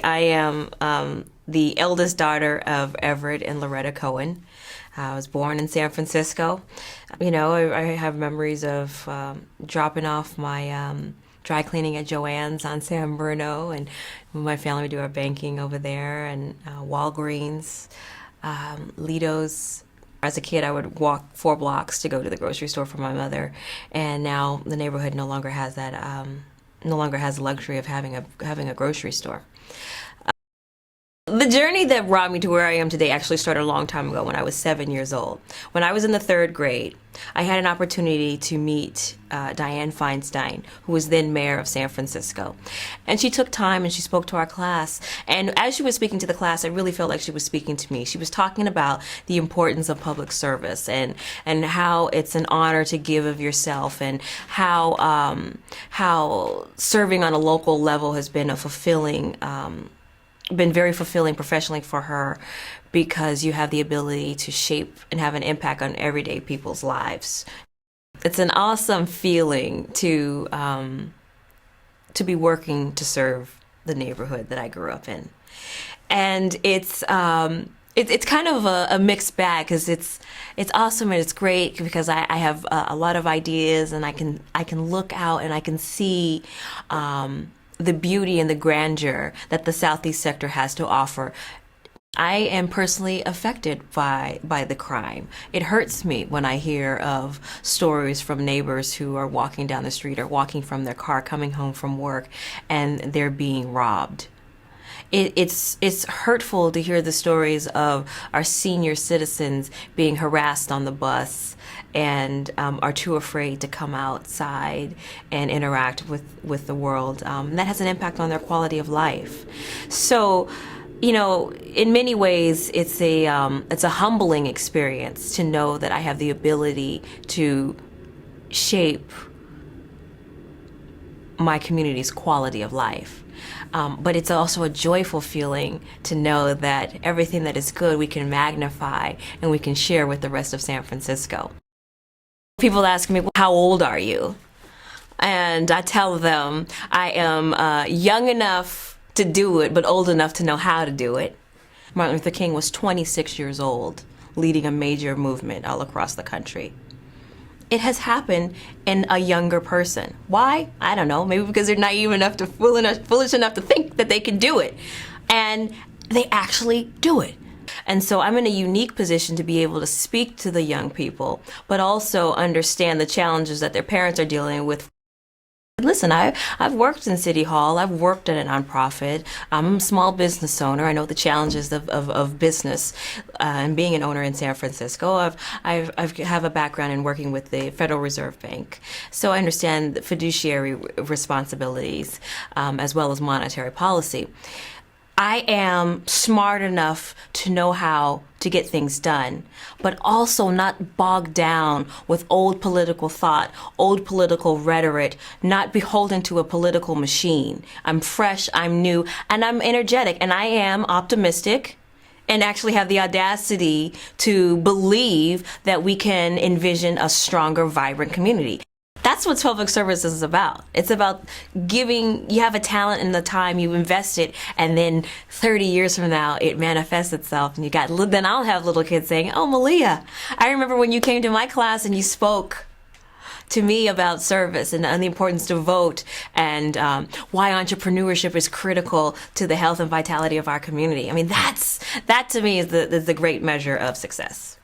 I am the eldest daughter of Everett and Loretta Cohen. I was born in San Francisco. I have memories of dropping off my dry cleaning at Joann's on San Bruno, and my family would do our banking over there, and Walgreens, Lido's. As a kid, I would walk 4 blocks to go to the grocery store for my mother, and now the neighborhood no longer has that, no longer has the luxury of having a grocery store. The journey that brought me to where I am today actually started a long time ago when I was 7 years old. When I was in the 3rd grade, I had an opportunity to meet Dianne Feinstein, who was then mayor of San Francisco. And she took time and she spoke to our class. And as she was speaking to the class, I really felt like she was speaking to me. She was talking about the importance of public service and how it's an honor to give of yourself, and how serving on a local level has been been very fulfilling professionally for her, because you have the ability to shape and have an impact on everyday people's lives. It's an awesome feeling to be working to serve the neighborhood that I grew up in, and it's kind of a mixed bag, because it's awesome and it's great because I have a lot of ideas, and I can look out and I can see the beauty and the grandeur that the Southeast sector has to offer. I am personally affected by the crime. It hurts me when I hear of stories from neighbors who are walking down the street or walking from their car coming home from work and they're being robbed. It's hurtful to hear the stories of our senior citizens being harassed on the bus and are too afraid to come outside and interact with the world. That has an impact on their quality of life. So, in many ways, it's a humbling experience to know that I have the ability to shape my community's quality of life. But it's also a joyful feeling to know that everything that is good we can magnify and we can share with the rest of San Francisco. People ask me, how old are you? And I tell them I am young enough to do it, but old enough to know how to do it. Martin Luther King was 26 years old, leading a major movement all across the country. It has happened in a younger person. Why? I don't know. Maybe because they're naive enough to foolish enough to think that they can do it. And they actually do it. And so I'm in a unique position to be able to speak to the young people, but also understand the challenges that their parents are dealing with. Listen, I've worked in City Hall. I've worked at a nonprofit. I'm a small business owner. I know the challenges of business and being an owner in San Francisco. I have a background in working with the Federal Reserve Bank, so I understand the fiduciary responsibilities as well as monetary policy. I am smart enough to know how to get things done, but also not bogged down with old political thought, old political rhetoric, not beholden to a political machine. I'm fresh, I'm new, and I'm energetic, and I am optimistic, and actually have the audacity to believe that we can envision a stronger, vibrant community. That's what public service is about. It's about giving, you have a talent and the time, you invest it, and then 30 years from now, it manifests itself. And then I'll have little kids saying, oh, Malia, I remember when you came to my class and you spoke to me about service and the importance to vote, and why entrepreneurship is critical to the health and vitality of our community. I mean, that to me is the great measure of success.